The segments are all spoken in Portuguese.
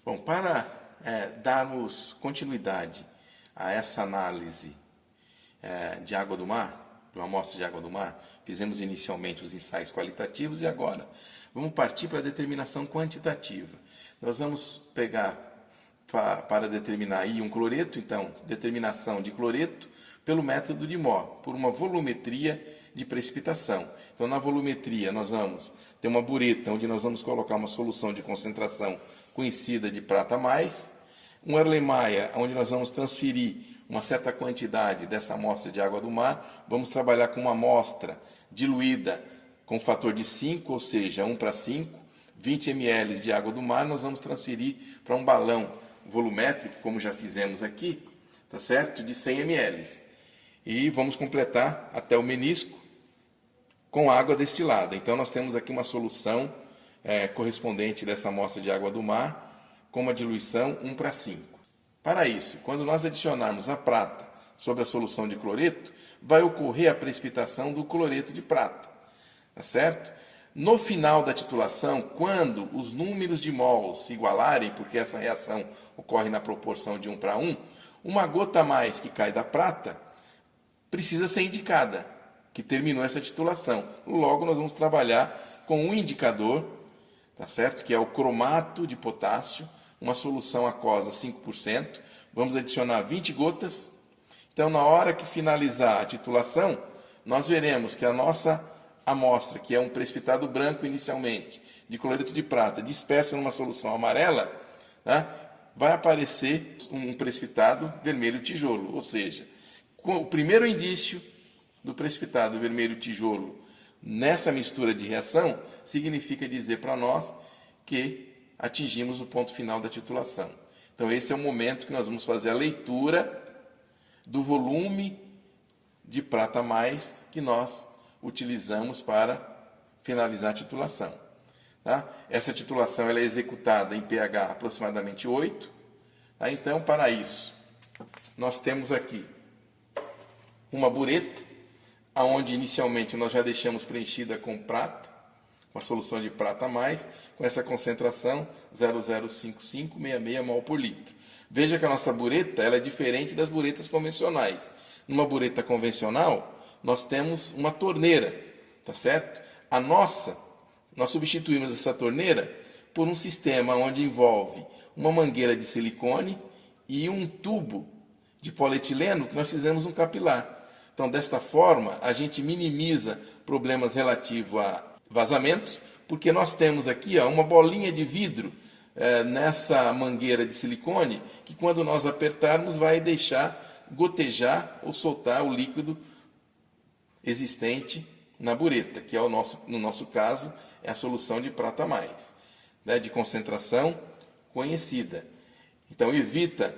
Bom, para darmos continuidade a essa análise de água do mar, de uma amostra de água do mar, fizemos inicialmente os ensaios qualitativos e agora vamos partir para a determinação quantitativa. Nós vamos pegar para determinar íon cloreto, então, determinação de cloreto pelo método de Mohr, por uma volumetria de precipitação. Então, na volumetria, nós vamos ter uma bureta, onde nós vamos colocar uma solução de concentração conhecida de prata mais, um Erlenmeyer, onde nós vamos transferir uma certa quantidade dessa amostra de água do mar, vamos trabalhar com uma amostra diluída com fator de 5, ou seja, 1:5, 20 ml de água do mar, nós vamos transferir para um balão volumétrico, como já fizemos aqui, tá certo? De 100 ml. E vamos completar até o menisco com água destilada. Então, nós temos aqui uma solução correspondente dessa amostra de água do mar com uma diluição 1:5. Para isso, quando nós adicionarmos a prata sobre a solução de cloreto, vai ocorrer a precipitação do cloreto de prata, tá certo? No final da titulação, quando os números de mols se igualarem, porque essa reação ocorre na proporção de 1:1, uma gota a mais que cai da prata precisa ser indicada, que terminou essa titulação. Logo, nós vamos trabalhar com um indicador, tá certo? Que é o cromato de potássio, uma solução aquosa 5%. Vamos adicionar 20 gotas. Então, na hora que finalizar a titulação, nós veremos que a nossa amostra, que é um precipitado branco inicialmente, de cloreto de prata, dispersa numa solução amarela, né, vai aparecer um precipitado vermelho tijolo. Ou seja, o primeiro indício do precipitado vermelho tijolo nessa mistura de reação significa dizer para nós que atingimos o ponto final da titulação. Então, esse é o momento que nós vamos fazer a leitura do volume de prata mais que nós utilizamos para finalizar a titulação. Tá? Essa titulação ela é executada em pH aproximadamente 8. Tá? Então, para isso, nós temos aqui uma bureta, onde inicialmente nós já deixamos preenchida com prata, uma solução de prata a mais, com essa concentração 0,05566 mol por litro. Veja que a nossa bureta ela é diferente das buretas convencionais. Numa bureta convencional, nós temos uma torneira, tá certo? Nós substituímos essa torneira por um sistema onde envolve uma mangueira de silicone e um tubo de polietileno que nós fizemos um capilar. Então, desta forma, a gente minimiza problemas relativos a vazamentos, porque nós temos aqui uma bolinha de vidro nessa mangueira de silicone, que quando nós apertarmos vai deixar gotejar ou soltar o líquido existente na bureta, que é no nosso caso, é a solução de prata mais, né, de concentração conhecida. Então, evita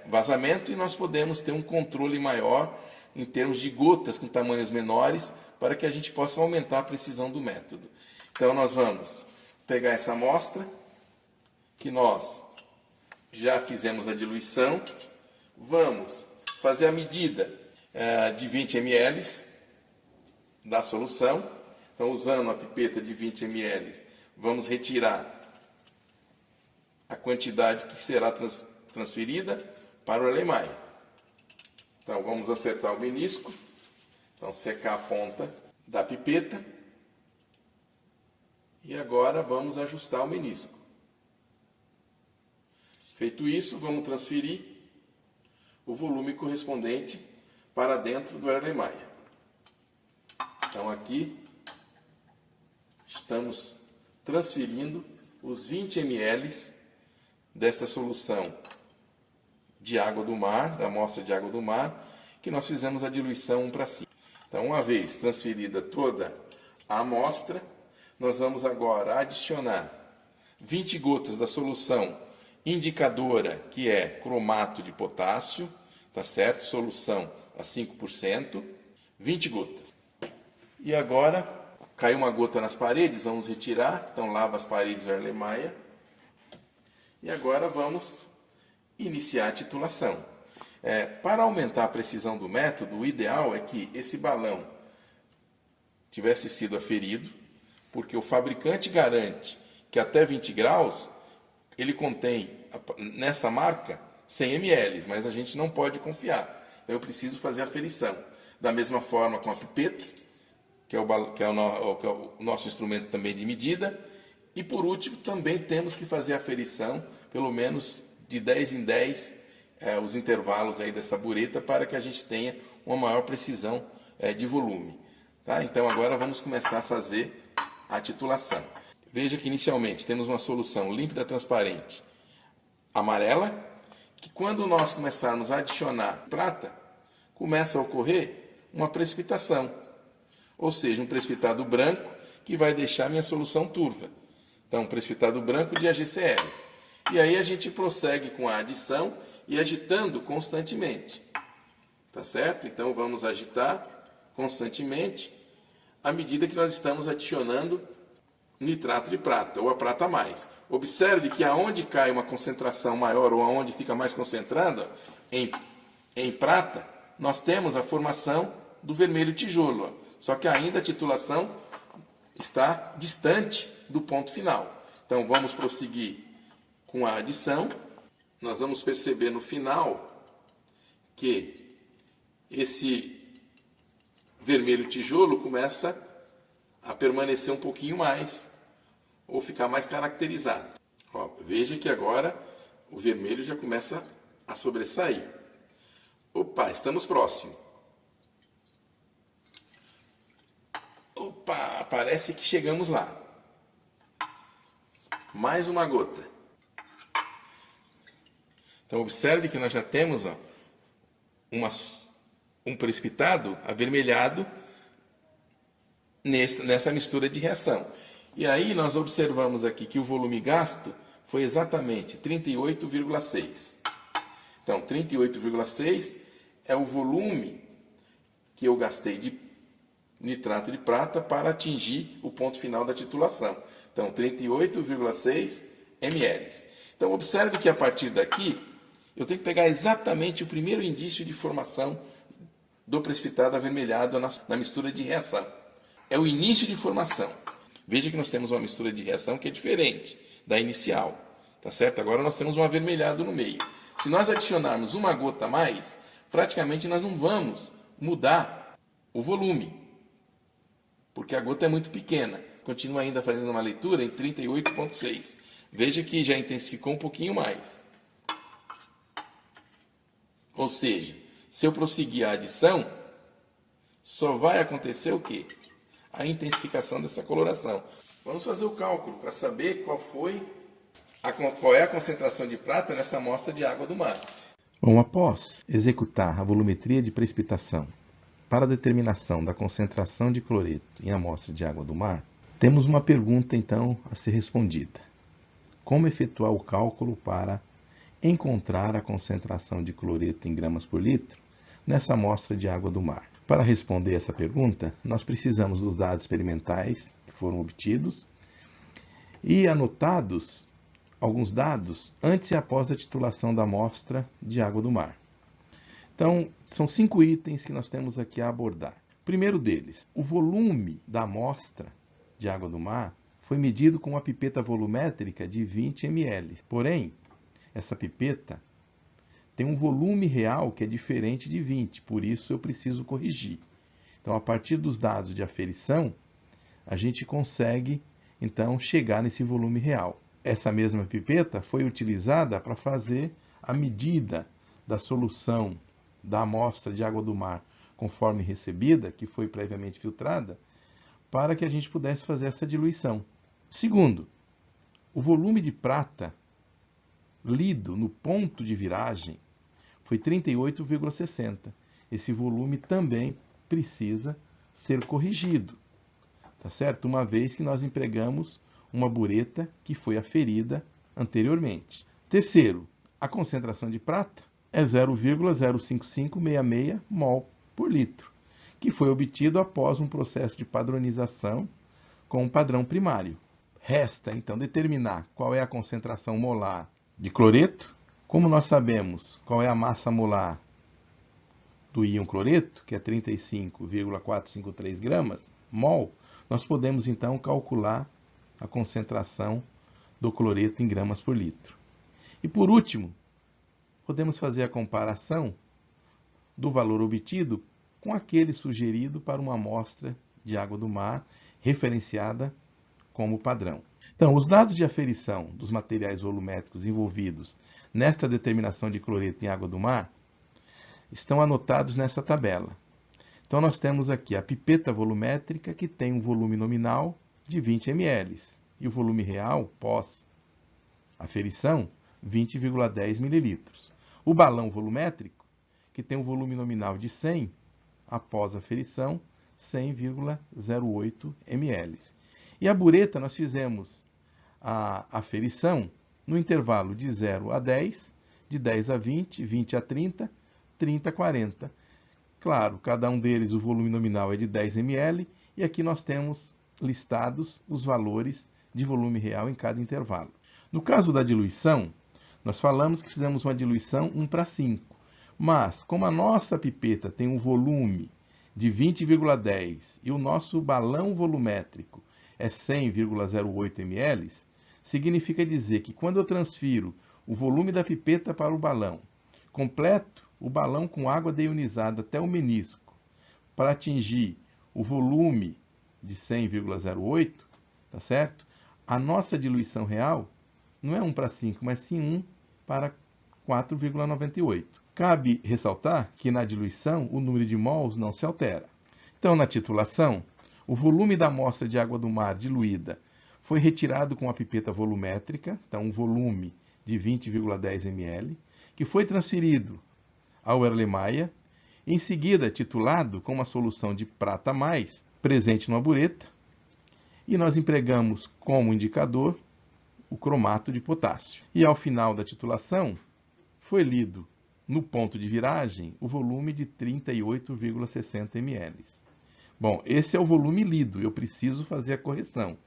vazamento e nós podemos ter um controle maior em termos de gotas com tamanhos menores para que a gente possa aumentar a precisão do método. Então, nós vamos pegar essa amostra que nós já fizemos a diluição, vamos fazer a medida de 20 ml da solução. Então, usando a pipeta de 20 ml, vamos retirar a quantidade que será transferida para o Erlenmeyer. Então, vamos acertar o menisco. Então, secar a ponta da pipeta. E agora vamos ajustar o menisco. Feito isso, vamos transferir o volume correspondente para dentro do Erlenmeyer. Então, aqui estamos transferindo os 20 ml desta solução de água do mar, da amostra de água do mar, que nós fizemos a diluição 1:5. Então, uma vez transferida toda a amostra, nós vamos agora adicionar 20 gotas da solução indicadora, que é cromato de potássio, tá certo? Solução a 5%, 20 gotas. E agora, caiu uma gota nas paredes, vamos retirar, então lava as paredes do Erlenmeyer. E agora vamos iniciar a titulação. Para aumentar a precisão do método, o ideal é que esse balão tivesse sido aferido, porque o fabricante garante que até 20 graus ele contém, nesta marca, 100 ml, mas a gente não pode confiar. Então eu preciso fazer a aferição. Da mesma forma com a pipeta, que é o nosso instrumento também de medida. E por último, também temos que fazer a aferição, pelo menos de 10 em 10, os intervalos aí dessa bureta, para que a gente tenha uma maior precisão de volume. Tá? Então agora vamos começar a fazer a titulação. Veja que inicialmente temos uma solução límpida, transparente, amarela, que quando nós começarmos a adicionar prata, começa a ocorrer uma precipitação. Ou seja, um precipitado branco que vai deixar minha solução turva. Então, precipitado branco de AgCl. E aí a gente prossegue com a adição e agitando constantemente. Tá certo? Então vamos agitar constantemente à medida que nós estamos adicionando nitrato de prata, ou a prata mais. Observe que aonde cai uma concentração maior ou aonde fica mais concentrada em prata, nós temos a formação do vermelho tijolo. Só que ainda a titulação está distante do ponto final. Então vamos prosseguir com a adição. Nós vamos perceber no final que esse vermelho tijolo começa a permanecer um pouquinho mais ou ficar mais caracterizado. Ó, veja que agora o vermelho já começa a sobressair. Opa, estamos próximos. Opa, parece que chegamos lá. Mais uma gota. Então observe que nós já temos um precipitado avermelhado nessa mistura de reação. E aí nós observamos aqui que o volume gasto foi exatamente 38,6. Então 38,6 é o volume que eu gastei de nitrato de prata para atingir o ponto final da titulação. Então 38,6 ml. Então observe que a partir daqui eu tenho que pegar exatamente o primeiro indício de formação do precipitado avermelhado na mistura de reação. É o início de formação. Veja que nós temos uma mistura de reação que é diferente da inicial. Tá certo? Agora nós temos um avermelhado no meio. Se nós adicionarmos uma gota a mais, praticamente nós não vamos mudar o volume, porque a gota é muito pequena. Continua ainda fazendo uma leitura em 38,6. Veja que já intensificou um pouquinho mais. Ou seja, se eu prosseguir a adição, só vai acontecer o quê? A intensificação dessa coloração. Vamos fazer o cálculo para saber qual é a concentração de prata nessa amostra de água do mar. Bom, após executar a volumetria de precipitação para a determinação da concentração de cloreto em amostra de água do mar, temos uma pergunta então a ser respondida. Como efetuar o cálculo para encontrar a concentração de cloreto em gramas por litro nessa amostra de água do mar? Para responder essa pergunta, nós precisamos dos dados experimentais que foram obtidos e anotados alguns dados antes e após a titulação da amostra de água do mar. Então, são 5 itens que nós temos aqui a abordar. Primeiro deles, o volume da amostra de água do mar foi medido com uma pipeta volumétrica de 20 ml. Porém, essa pipeta tem um volume real que é diferente de 20, por isso eu preciso corrigir. Então, a partir dos dados de aferição, a gente consegue, então, chegar nesse volume real. Essa mesma pipeta foi utilizada para fazer a medida da solução da amostra de água do mar conforme recebida, que foi previamente filtrada, para que a gente pudesse fazer essa diluição. Segundo, o volume de prata lido no ponto de viragem foi 38,60. Esse volume também precisa ser corrigido, tá certo? Uma vez que nós empregamos uma bureta que foi aferida anteriormente. Terceiro, a concentração de prata é 0,05566 mol por litro, que foi obtido após um processo de padronização com um padrão primário. Resta, então, determinar qual é a concentração molar de cloreto. Como nós sabemos qual é a massa molar do íon cloreto, que é 35,453 gramas, mol, nós podemos, então, calcular a concentração do cloreto em gramas por litro. E por último, podemos fazer a comparação do valor obtido com aquele sugerido para uma amostra de água do mar referenciada como padrão. Então, os dados de aferição dos materiais volumétricos envolvidos nesta determinação de cloreto em água do mar estão anotados nessa tabela. Então, nós temos aqui a pipeta volumétrica, que tem um volume nominal de 20 ml, e o volume real, pós-aferição, 20,10 ml. O balão volumétrico, que tem um volume nominal de 100, após aferição, 100,08 ml. E a bureta, nós fizemos a aferição no intervalo de 0 a 10, de 10 a 20, 20 a 30, 30 a 40. Claro, cada um deles o volume nominal é de 10 ml, e aqui nós temos listados os valores de volume real em cada intervalo. No caso da diluição, nós falamos que fizemos uma diluição 1:5, mas como a nossa pipeta tem um volume de 20,10 e o nosso balão volumétrico é 100,08 ml, significa dizer que quando eu transfiro o volume da pipeta para o balão, completo o balão com água deionizada até o menisco, para atingir o volume de 100,08, tá certo? A nossa diluição real não é 1:5, mas sim 1:4,98. Cabe ressaltar que na diluição o número de mols não se altera. Então, na titulação, o volume da amostra de água do mar diluída foi retirado com a pipeta volumétrica, então um volume de 20,10 ml, que foi transferido ao Erlenmeyer, em seguida titulado com uma solução de prata mais presente numa bureta, e nós empregamos como indicador o cromato de potássio. E ao final da titulação, foi lido no ponto de viragem o volume de 38,60 ml. Bom, esse é o volume lido, eu preciso fazer a correção.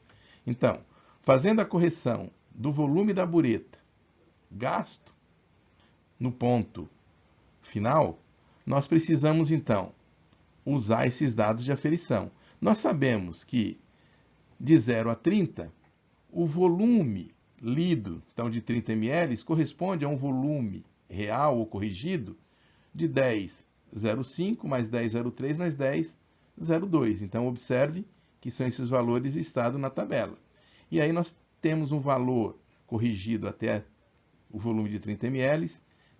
Então, fazendo a correção do volume da bureta gasto no ponto final, nós precisamos então usar esses dados de aferição. Nós sabemos que de 0 a 30, o volume lido, então de 30 ml, corresponde a um volume real ou corrigido de 10,05 mais 10,03 mais 10,02. Então, observe que são esses valores listados na tabela. E aí nós temos um valor corrigido até o volume de 30 ml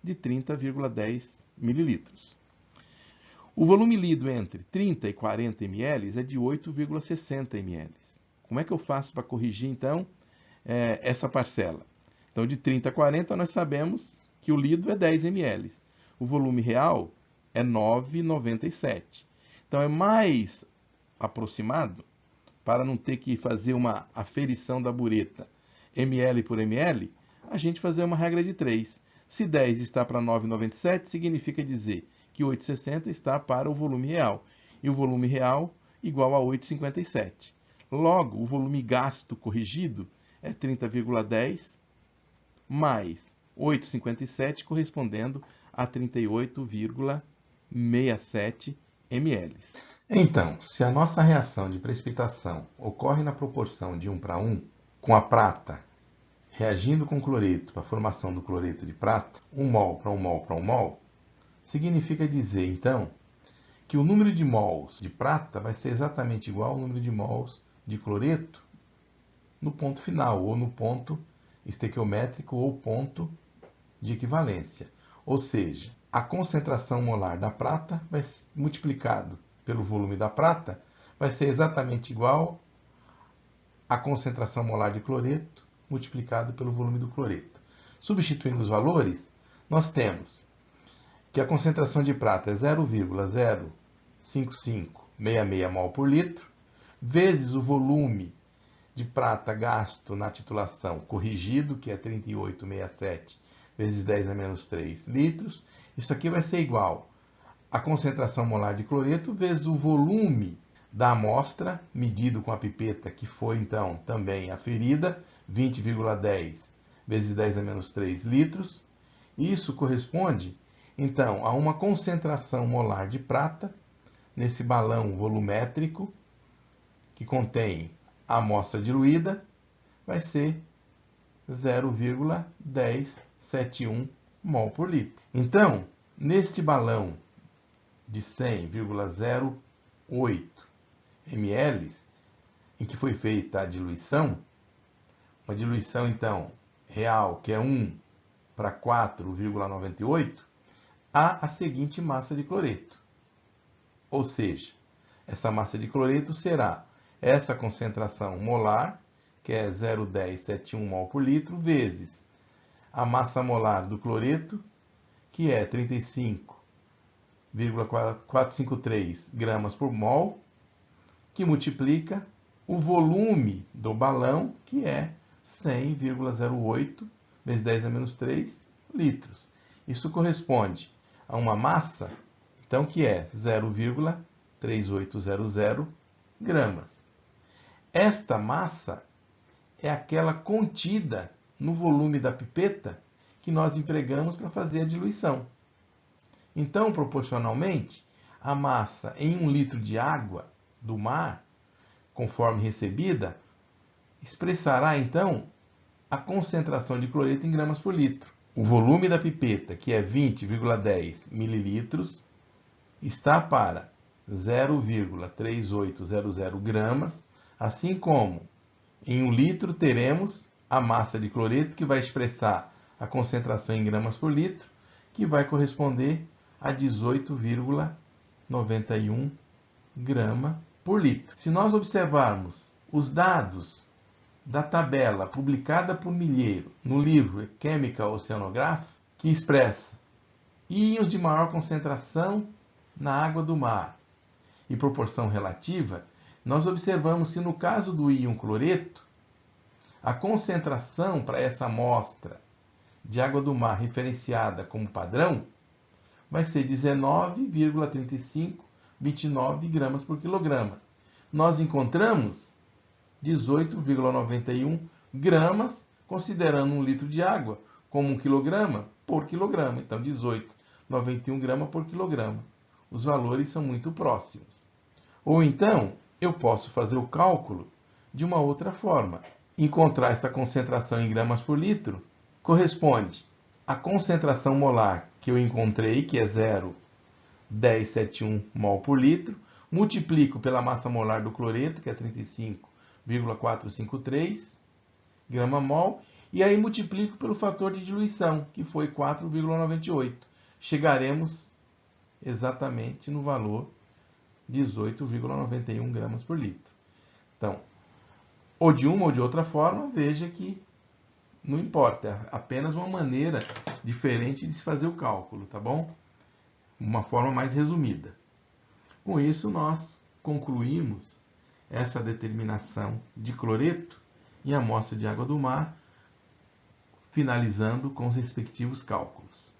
de 30,10 ml. O volume lido entre 30 e 40 ml é de 8,60 ml. Como é que eu faço para corrigir, então, essa parcela? Então, de 30 a 40, nós sabemos que o lido é 10 ml. O volume real é 9,97. Então, é mais aproximado, para não ter que fazer uma aferição da bureta ml por ml, a gente fazer uma regra de 3. Se 10 está para 9,97, significa dizer que 8,60 está para o volume real. E o volume real igual a 8,57. Logo, o volume gasto corrigido é 30,10 mais 8,57, correspondendo a 38,67 ml. Então, se a nossa reação de precipitação ocorre na proporção de 1:1, com a prata reagindo com cloreto para a formação do cloreto de prata, 1 mol para 1 mol para 1 mol, significa dizer, então, que o número de mols de prata vai ser exatamente igual ao número de mols de cloreto no ponto final, ou no ponto estequiométrico, ou ponto de equivalência. Ou seja, a concentração molar da prata vai ser multiplicado pelo volume da prata, vai ser exatamente igual à concentração molar de cloreto multiplicado pelo volume do cloreto. Substituindo os valores, nós temos que a concentração de prata é 0,05566 mol por litro, vezes o volume de prata gasto na titulação corrigido, que é 38,67 vezes 10 a menos 3 litros. Isso aqui vai ser igual à concentração molar de cloreto vezes o volume da amostra, medido com a pipeta, que foi então também aferida, 20,10 vezes 10 a menos 3 litros. Isso corresponde, então, a uma concentração molar de prata nesse balão volumétrico que contém a amostra diluída, vai ser 0,1071 mol por litro. Então, neste balão de 100,08 ml, em que foi feita a diluição, uma diluição, então, real, que é 1 para 4,98, há a seguinte massa de cloreto. Ou seja, essa massa de cloreto será essa concentração molar, que é 0,1071 mol por litro, vezes a massa molar do cloreto, que é 35,453 gramas por mol, que multiplica o volume do balão, que é 100,08 vezes 10 a menos 3 litros. Isso corresponde a uma massa, então, que é 0,3800 gramas. Esta massa é aquela contida no volume da pipeta que nós empregamos para fazer a diluição. Então, proporcionalmente, a massa em 1 litro de água do mar, conforme recebida, expressará, então, a concentração de cloreto em gramas por litro. O volume da pipeta, que é 20,10 mililitros, está para 0,3800 gramas, assim como em 1 litro teremos a massa de cloreto, que vai expressar a concentração em gramas por litro, que vai corresponder a 18,91 grama por litro. Se nós observarmos os dados da tabela publicada por Milheiro no livro Chemical Oceanograph, que expressa íons de maior concentração na água do mar e proporção relativa, nós observamos que no caso do íon cloreto, a concentração para essa amostra de água do mar referenciada como padrão vai ser 19,3529 gramas por quilograma. Nós encontramos 18,91 gramas, considerando 1 litro de água como 1 quilograma por quilograma. Então, 18,91 gramas por quilograma. Os valores são muito próximos. Ou então, eu posso fazer o cálculo de uma outra forma. Encontrar essa concentração em gramas por litro corresponde à concentração molar que eu encontrei, que é 0,1071 mol por litro, multiplico pela massa molar do cloreto, que é 35,453 grama-mol, e aí multiplico pelo fator de diluição, que foi 4,98. Chegaremos exatamente no valor 18,91 gramas por litro. Então, ou de uma ou de outra forma, veja que não importa, é apenas uma maneira diferente de se fazer o cálculo, tá bom? Uma forma mais resumida. Com isso, nós concluímos essa determinação de cloreto em amostra de água do mar, finalizando com os respectivos cálculos.